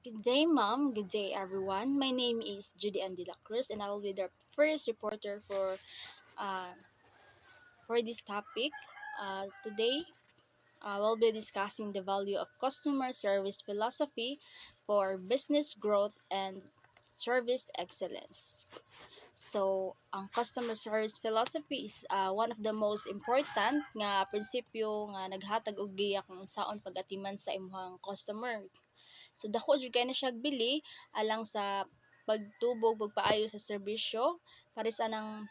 Good day, Mom. Good day, everyone. My name is Judy Ann de la Cruz, and I will be the first reporter uh, for this topic. Today, we'll be discussing the value of customer service philosophy for business growth and service excellence. So, ang customer service philosophy is one of the most important nga prinsipyo nga naghatag og giya kung unsaon pag-atiman sa imong customer. So dako jud kay na siya bili alang sa pagtubog pagpaayo sa serbisyo pares anang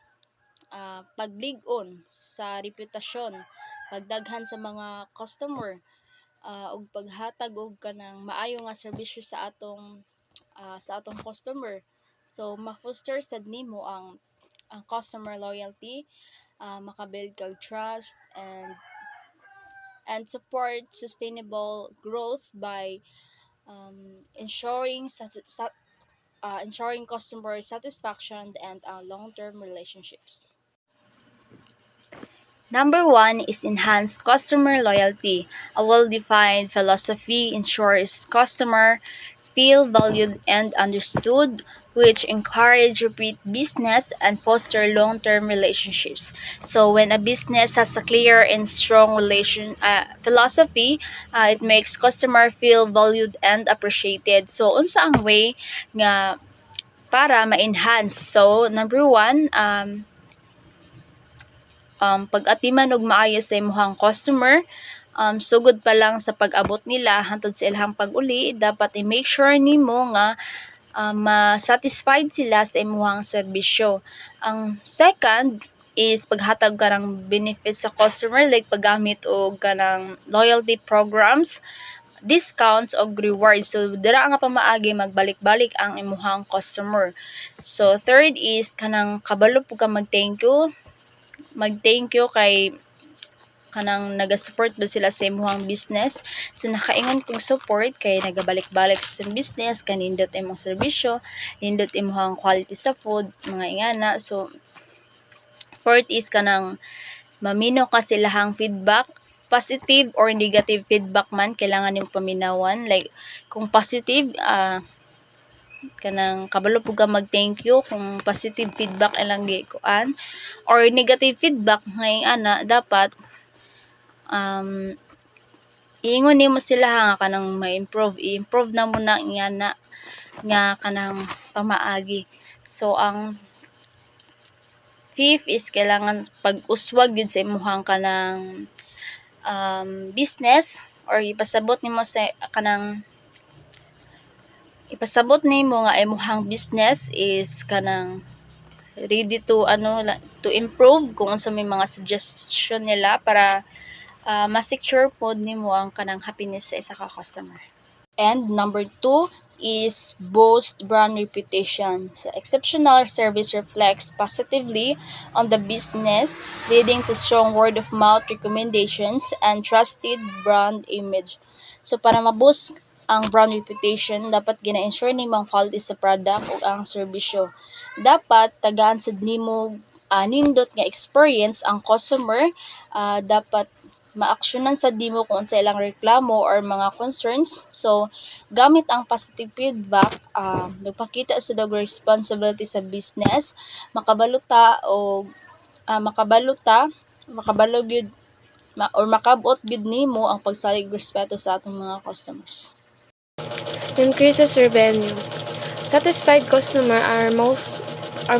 paglig-on sa reputasyon, pagdaghan sa mga customer ug paghatag og kanang maayo nga serbisyo sa atong customer. So ma-foster sad nimo ang customer loyalty, makabuild kag trust and support sustainable growth by ensuring customer satisfaction and long-term relationships. Number one is enhance customer loyalty. A well-defined philosophy ensures customer feel valued and understood, which encourage repeat business and foster long-term relationships. So when a business has a clear and strong relation philosophy, it makes customer feel valued and appreciated. So unsa ang way nga para ma-enhance? So number one, pag-atiman og maayo sa imong customer, sugod pa lang sa pag-abot nila hantod sa ilang pag-uli, dapat i-make sure nimo nga ma-satisfied sila sa imong serbisyo. Ang second is paghatag ka ng benefits sa customer like paggamit og kanang loyalty programs, discounts o rewards. So dira nga pamaagi magbalik-balik ang imong customer. So third is kanang kabalo pud ka mag-thank you kay kanang naga-support ba sila sa imong business. So nakaingon kong support kay nagabalik-balik sa imong business, kanindot imong serbisyo, nindot imong quality sa food, mga ingana. So fourth is kanang mamino ka silahang feedback, positive or negative feedback man kailangan nimo paminawan. Like kung positive, kanang kabalo pud ka mag-thank you kung positive feedback ilang gikuan, or negative feedback ngay ana dapat iingon nimo sila nga kanang ma-improve, i-improve na mo na ingana nga kanang pamaagi. So ang fifth is kailangan pag-uswag yun sa imong kanang business, or ipasabot nimo nga imong business is kanang ready to improve kung unsa may mga suggestion nila para ma-secure pod nimo ang kanang happiness sa isa ka customer. And number two is boost brand reputation. So exceptional service reflects positively on the business, leading to strong word of mouth recommendations and trusted brand image. So para ma-boost ang brand reputation, dapat gina-ensure nimo ang quality sa product o ang serbisyo. Dapat tagaan sad nimo nindot nga experience ang customer, dapat maaksyonan sa dimo kung sa ilang reklamo or mga concerns. So gamit ang positive feedback, nagpakita sa dog responsibility sa business, makabaluta o makabalo gyud or makabot gyud nimo ang pagsalig respeto sa atong mga customers. Increases revenue. Satisfied customers are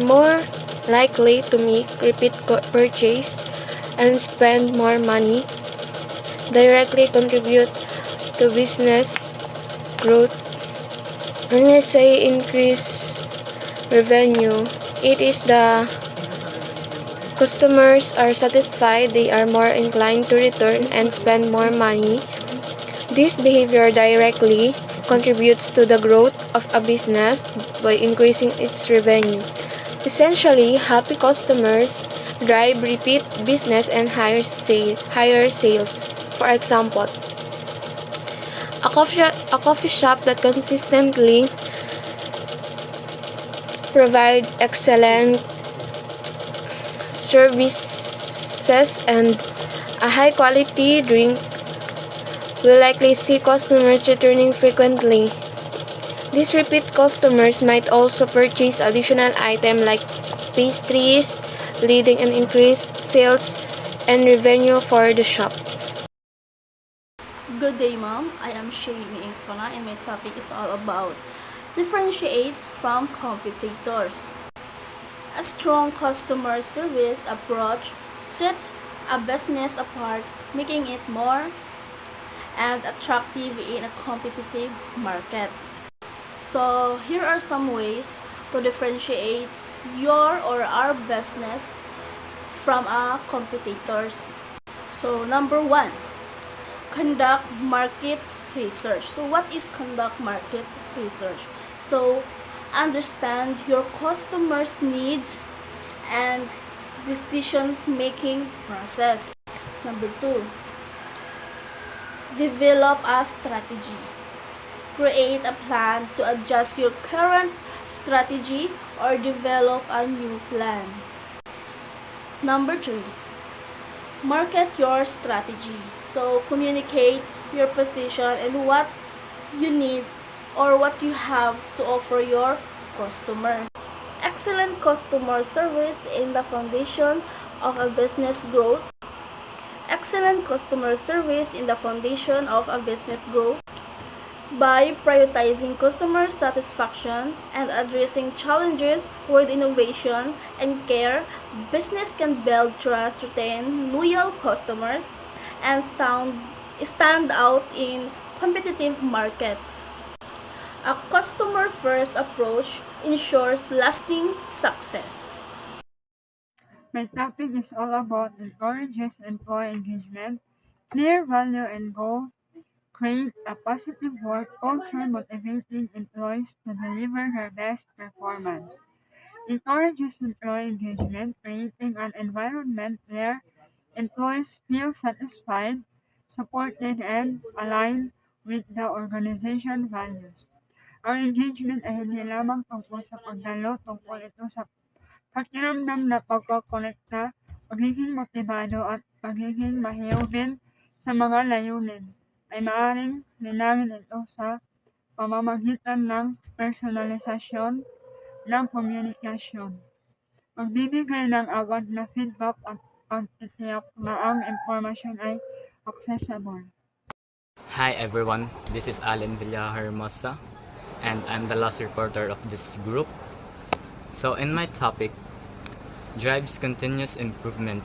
more likely to make repeat purchase and spend more money, directly contribute to business growth. When I say increase revenue, it is the customers are satisfied, they are more inclined to return and spend more money. This behavior directly contributes to the growth of a business by increasing its revenue. Essentially, happy customers drive repeat business and higher sales. For example, a coffee shop that consistently provide excellent services and a high quality drink will likely see customers returning frequently. These repeat customers might also purchase additional items like pastries, leading an increased sales and revenue for the shop. Good day, Mom. I am Shane Inkona, and my topic is all about differentiates from competitors. A strong customer service approach sets a business apart, making it more and attractive in a competitive market. So, here are some ways to differentiate your or our business from our competitors. So, number one, conduct market research. So what is conduct market research? So understand your customers' needs and decisions making process. Number two, develop a strategy. Create a plan to adjust your current strategy or develop a new plan. Number three, market your strategy. So communicate your position and what you need or what you have to offer your customer. Excellent customer service in the foundation of a business growth. Excellent customer service in the foundation of a business growth. By prioritizing customer satisfaction and addressing challenges with innovation and care, business can build trust, retain loyal customers, and stand out in competitive markets. A customer-first approach ensures lasting success. My topic is all about encourages employee engagement, clear value and goals, create a positive work culture motivating employees to deliver their best performance. Encourages employee engagement, creating an environment where employees feel satisfied, supported, and aligned with the organization values. Ang engagement ay hindi lamang tungkol sa pagdalo, tungkol ito sa pakiramdam na pagkokonekta, pagiging motibado at pagiging mahiyubin sa mga layunin ay maaaring linawin ito sa pamamagitan ng personalisasyon ng komunikasyon, pagbibigay ng agad na feedback at pagtitiyak na ang impormasyon ay accessible. Hi everyone, this is Allen Villahermosa and I'm the last reporter of this group. So in my topic, drives continuous improvement.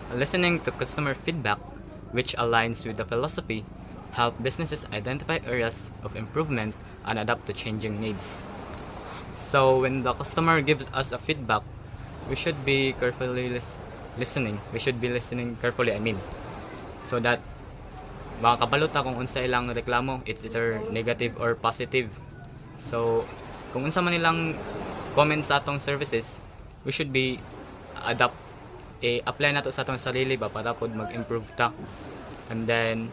Listening to customer feedback, which aligns with the philosophy, help businesses identify areas of improvement and adapt to changing needs. So when the customer gives us a feedback, we should be carefully listening. We should be listening carefully, so that makakabalo ta kung unsa ilang reklamo, it's either negative or positive. So kung unsa man ilang comments sa atong services, we should be adapt apply nato sa atong sarili ba para pod mag-improve ta. And then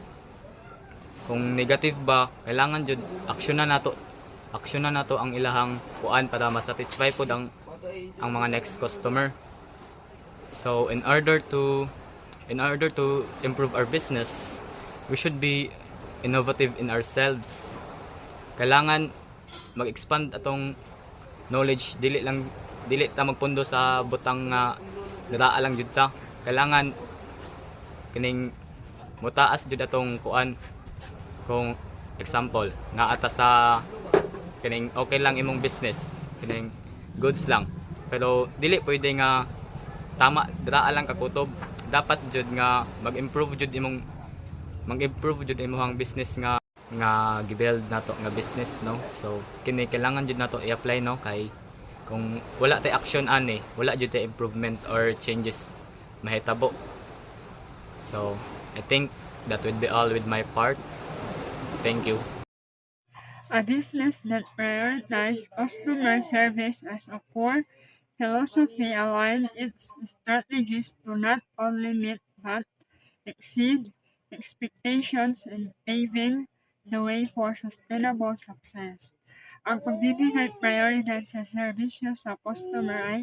kung negative ba, kailangan jud aksyonan nato ang ilahang kuan para ma-satisfy pod ang mga next customer. So in order to improve our business, we should be innovative in ourselves. Kailangan mag-expand atong knowledge, dili ta magpundo sa butang nga daraa lang jud ta. Kailangan kining mutaas jud atong kuan. Kung example nga ata sa kining okay lang imong business, kining goods lang, pero dili pwede nga tama daraa lang kakutob. Dapat jud nga mag-improve jud imong business nga gibuild nato nga business, no. So kini kailangan jud nato i-apply, no, kay kung wala tay action ani, wala jud tay improvement or changes mahitabo. So I think that would be all with my part. Thank you. A business that prioritizes customer service as a core philosophy aligns its strategies to not only meet but exceed expectations and paving the way for sustainable success. Ang pagbibigay prioridad sa serbisyo sa customer ay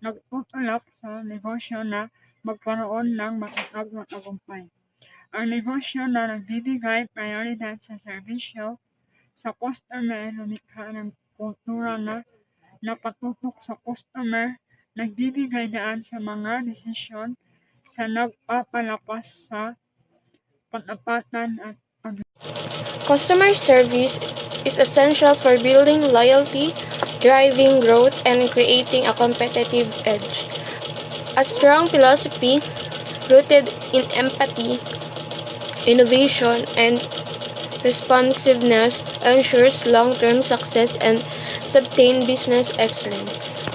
nagtutulak sa negosyo na magkaroon ng matatag na tagumpay. Ang negosyo na nagbibigay prioridad sa serbisyo sa customer ay lumikha ng kultura na nakatutok sa customer, nagbibigay daan sa mga desisyon sa nagpapalakas sa katapatan at Customer service is essential for building loyalty, driving growth, and creating a competitive edge. A strong philosophy rooted in empathy, innovation, and responsiveness ensures long-term success and sustained business excellence.